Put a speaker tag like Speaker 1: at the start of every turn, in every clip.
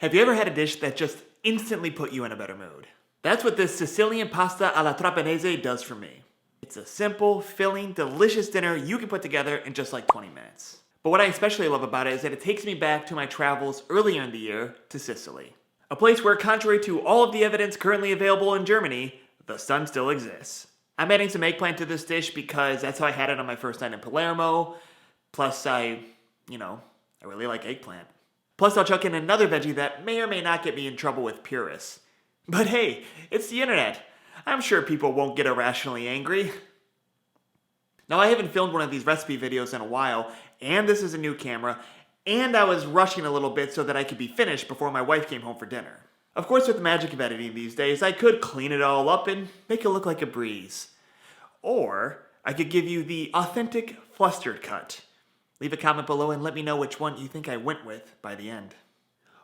Speaker 1: Have you ever had a dish that just instantly put you in a better mood? That's what this Sicilian pasta alla trapanese does for me. It's a simple, filling, delicious dinner you can put together in just like 20 minutes. But what I especially love about it is that it takes me back to my travels earlier in the year to Sicily. A place where, contrary to all of the evidence currently available in Germany, the sun still exists. I'm adding some eggplant to this dish because that's how I had it on my first night in Palermo. Plus I really like eggplant. Plus I'll chuck in another veggie that may or may not get me in trouble with purists. But hey, it's the internet. I'm sure people won't get irrationally angry. Now I haven't filmed one of these recipe videos in a while, and this is a new camera, and I was rushing a little bit so that I could be finished before my wife came home for dinner. Of course, with the magic of editing these days, I could clean it all up and make it look like a breeze. Or I could give you the authentic flustered cut. Leave a comment below and let me know which one you think I went with by the end.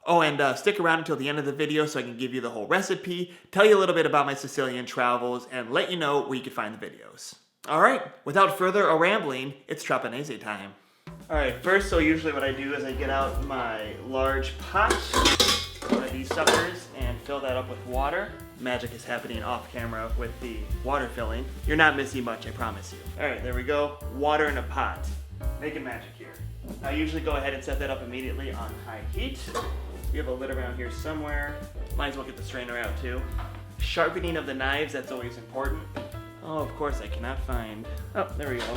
Speaker 1: Oh, and stick around until the end of the video so I can give you the whole recipe, tell you a little bit about my Sicilian travels, and let you know where you can find the videos. Alright, without further rambling, it's trapanese time. Alright, first, so usually what I do is I get out my large pot, one of these suckers, and fill that up with water. Magic is happening off camera with the water filling. You're not missing much, I promise you. Alright, there we go. Water in a pot. Making magic here. I usually go ahead and set that up immediately on high heat. We have a lid around here somewhere. Might as well get the strainer out too. Sharpening of the knives, that's always important. Oh, of course I cannot find. Oh, there we go.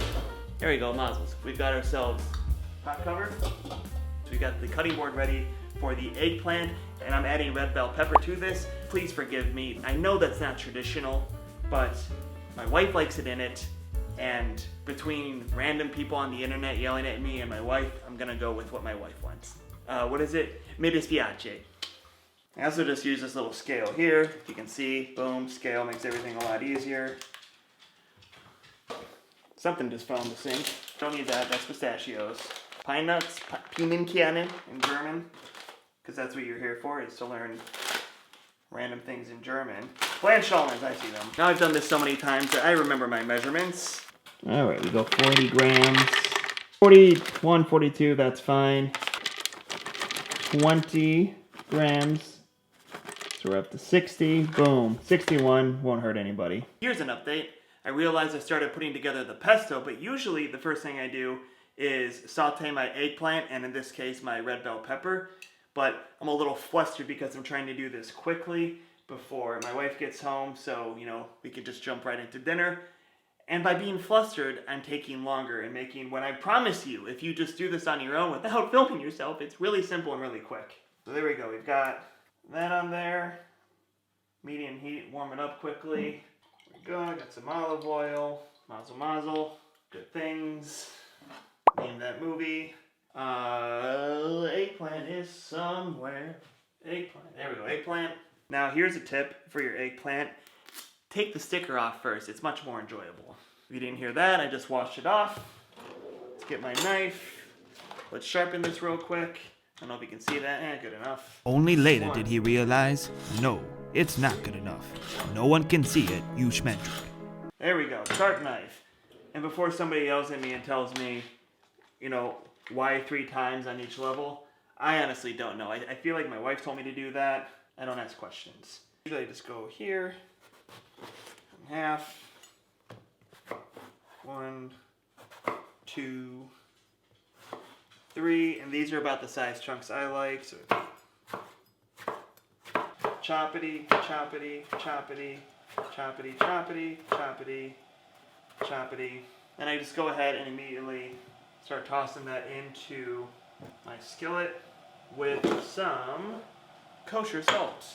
Speaker 1: There we go, nozzles. We've got ourselves pot cover. So we got the cutting board ready for the eggplant, and I'm adding red bell pepper to this. Please forgive me. I know that's not traditional, but my wife likes it in it. And between random people on the internet yelling at me and my wife, I'm gonna go with what my wife wants. What is it? Mi dispiace. I also just use this little scale here. If you can see, boom, scale makes everything a lot easier. Something just fell in the sink. Don't need that, that's pistachios. Pine nuts, Pinienkernen in German, because that's what you're here for, is to learn random things in German. Blanched almonds, I see them. Now I've done this so many times that I remember my measurements. Alright, we go 40 grams. 41, 42, that's fine. 20 grams. So we're up to 60. Boom. 61, won't hurt anybody. Here's an update. I realized I started putting together the pesto, but usually the first thing I do is saute my eggplant, and in this case my red bell pepper. But I'm a little flustered because I'm trying to do this quickly before my wife gets home, so, we could just jump right into dinner. And by being flustered, I'm taking longer and making what I promise you, if you just do this on your own without filming yourself, it's really simple and really quick. So there we go, we've got that on there. Medium heat, warm it up quickly. There we go, I got some olive oil. Mazel mazel. Good things. Name that movie. Eggplant is somewhere. Eggplant, there we go, eggplant. Now here's a tip for your eggplant. Take the sticker off first, it's much more enjoyable. If you didn't hear that, I just washed it off. Let's get my knife. Let's sharpen this real quick. I don't know if you can see that, good enough.
Speaker 2: Only later did he realize, no, it's not good enough. No one can see it, you schmendrick.
Speaker 1: There we go, sharp knife. And before somebody yells at me and tells me, why 3 times on each level, I honestly don't know. I feel like my wife told me to do that. I don't ask questions. Usually I just go here, in half, 1, 2, 3, and these are about the size chunks I like, so choppity, choppity, choppity, choppity, choppity, choppity, choppity, and I just go ahead and immediately start tossing that into my skillet with some kosher salt.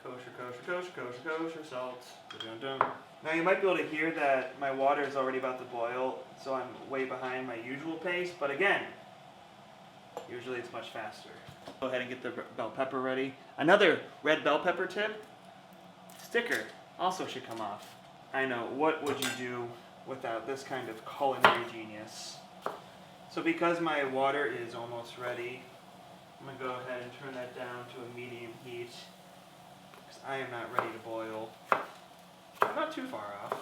Speaker 1: Kosher, kosher, kosher, kosher, kosher salt. Dun, dun. Now you might be able to hear that my water is already about to boil, so I'm way behind my usual pace, but again, usually it's much faster. Go ahead and get the bell pepper ready. Another red bell pepper tip, sticker also should come off. I know, what would you do without this kind of culinary genius? So because my water is almost ready, I'm going to go ahead and turn that down to a medium heat, because I am not ready to boil. I'm not too far off.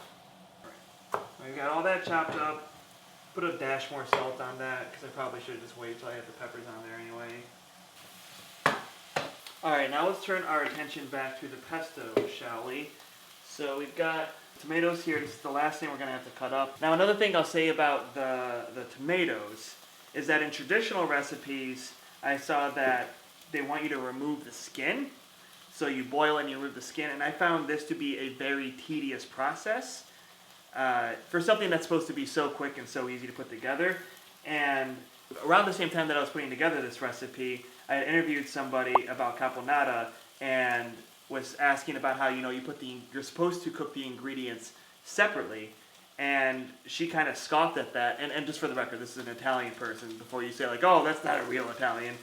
Speaker 1: Right. We've got all that chopped up. Put a dash more salt on that, because I probably should have just waited till I had the peppers on there anyway. Alright, now let's turn our attention back to the pesto, shall we? So we've got tomatoes here. This is the last thing we're going to have to cut up. Now another thing I'll say about the tomatoes is that in traditional recipes, I saw that they want you to remove the skin. So you boil and you remove the skin, and I found this to be a very tedious process for something that's supposed to be so quick and so easy to put together. And around the same time that I was putting together this recipe, I had interviewed somebody about caponata and was asking about how you're supposed to cook the ingredients separately, and she kind of scoffed at that. And just for the record, this is an Italian person. Before you say like, oh, that's not a real Italian,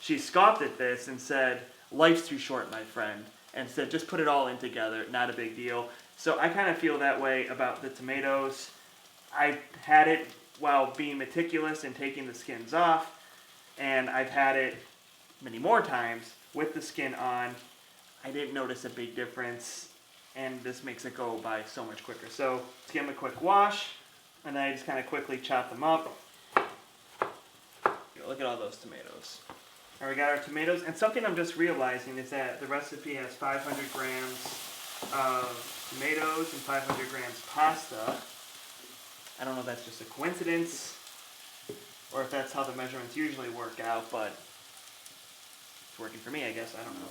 Speaker 1: she scoffed at this and said, "Life's too short, my friend," and said, "Just put it all in together, not a big deal." So I kind of feel that way about the tomatoes. I've had it while being meticulous and taking the skins off, and I've had it many more times with the skin on. I didn't notice a big difference, and this makes it go by so much quicker. So let's give them a quick wash, and then I just kind of quickly chop them up. Look at all those tomatoes. All right, we got our tomatoes, and something I'm just realizing is that the recipe has 500 grams of tomatoes and 500 grams pasta. I don't know if that's just a coincidence or if that's how the measurements usually work out, but it's working for me, I guess. I don't know.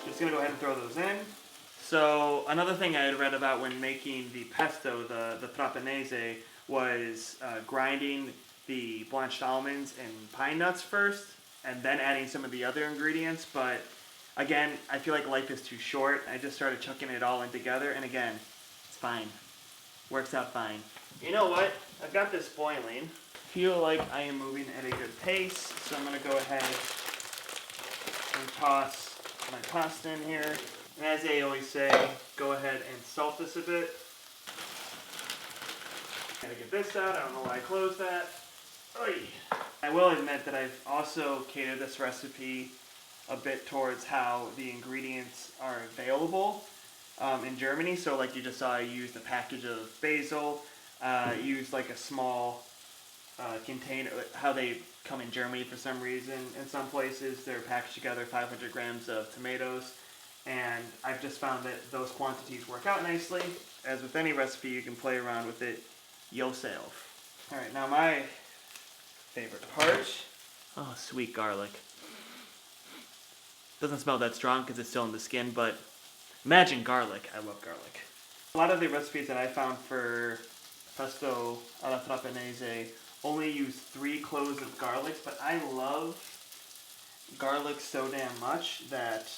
Speaker 1: Just gonna go ahead and throw those in. So another thing I had read about when making the pesto, the trapanese, was grinding the blanched almonds and pine nuts first, and then adding some of the other ingredients. But again, I feel like life is too short. I just started chucking it all in together, and again, it's fine. Works out fine. You know what? I've got this boiling. Feel like I am moving at a good pace, so I'm gonna go ahead and toss my pasta in here. And as they always say, go ahead and salt this a bit. Gotta get this out. I don't know why I closed that. Oy. I will admit that I've also catered this recipe a bit towards how the ingredients are available in Germany. So like you just saw, I used a package of basil, used like a small container, how they come in Germany for some reason. In some places they're packaged together, 500 grams of tomatoes, and I've just found that those quantities work out nicely. As with any recipe, you can play around with it yourself. Alright, now my favorite part. Oh, sweet garlic. Doesn't smell that strong because it's still in the skin, but imagine garlic. I love garlic. A lot of the recipes that I found for pesto alla trapanese only use 3 cloves of garlic, but I love garlic so damn much that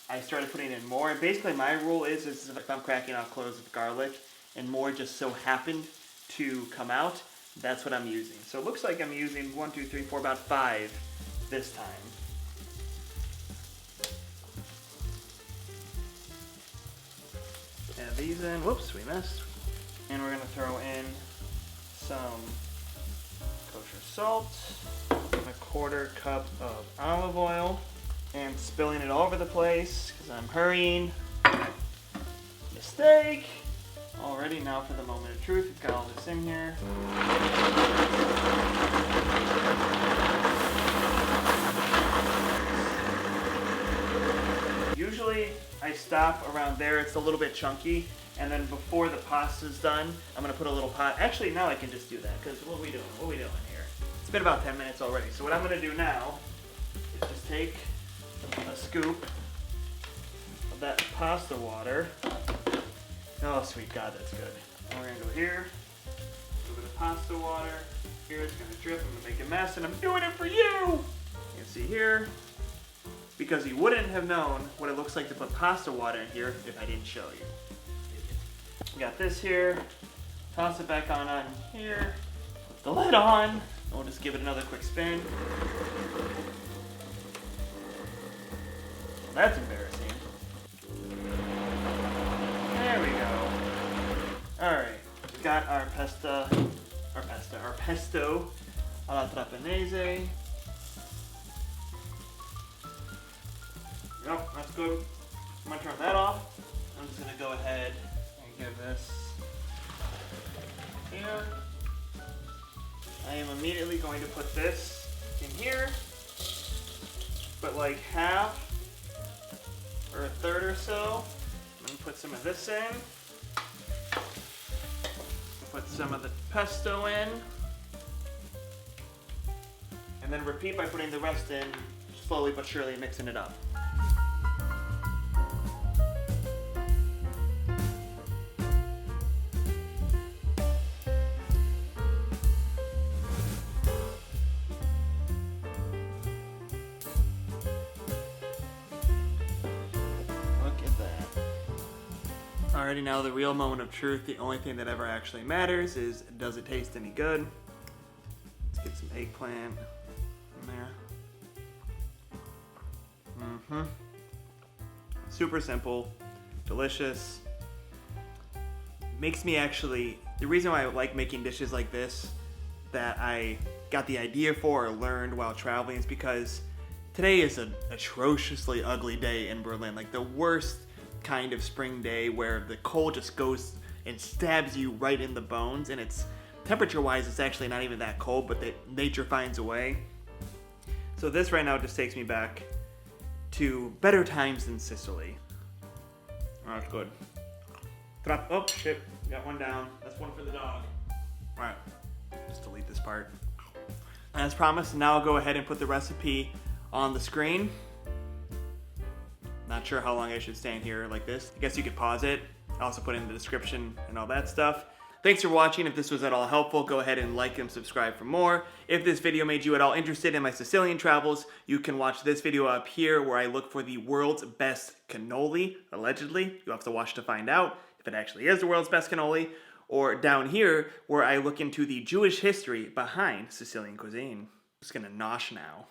Speaker 1: I started putting in more. And basically my rule is if I'm cracking off cloves of garlic and more just so happened to come out, that's what I'm using. So it looks like I'm using 1, 2, 3, 4, about 5 this time. Add these in. Whoops, we missed. And we're going to throw in some kosher salt, a 1/4 cup of olive oil, and spilling it all over the place because I'm hurrying. Mistake! Alrighty, now for the moment of truth. We've got all this in here. Usually I stop around there. It's a little bit chunky. And then before the pasta's done, I'm going to put a little pot. Actually, now I can just do that because what are we doing? What are we doing here? It's been about 10 minutes already. So what I'm going to do now is just take a scoop of that pasta water. Oh, sweet God, that's good. And we're going to go here, a little bit of pasta water. Here it's going to drip. I'm going to make a mess, and I'm doing it for you! You can see here, because you wouldn't have known what it looks like to put pasta water in here if I didn't show you. We got this here. Toss it back on here. Put the lid on. And we'll just give it another quick spin. That's embarrassing. There we go. Alright, we got our pesto alla trapanese. Yep, that's good. I'm gonna turn that off. I'm just gonna go ahead and give this here. I am immediately going to put this in here, but like half or a third or so. Then put some of this in. Put some of the pesto in. And then repeat by putting the rest in, slowly but surely mixing it up. Alrighty, now the real moment of truth. The only thing that ever actually matters is, does it taste any good? Let's get some eggplant in there. Super simple, delicious. Makes me actually, the reason why I like making dishes like this that I got the idea for or learned while traveling is because today is an atrociously ugly day in Berlin. Like the worst kind of spring day where the cold just goes and stabs you right in the bones, and it's temperature wise it's actually not even that cold, but nature finds a way. So this right now just takes me back to better times in Sicily. Oh, that's good. Oh shit, got one down. That's one for the dog. Alright, just delete this part. As promised, now I'll go ahead and put the recipe on the screen. Not sure how long I should stand here like this. I guess you could pause it. I'll also put it in the description and all that stuff. Thanks for watching. If this was at all helpful, go ahead and like and subscribe for more. If this video made you at all interested in my Sicilian travels, you can watch this video up here where I look for the world's best cannoli, allegedly. You'll have to watch to find out if it actually is the world's best cannoli. Or down here where I look into the Jewish history behind Sicilian cuisine. I'm just gonna nosh now.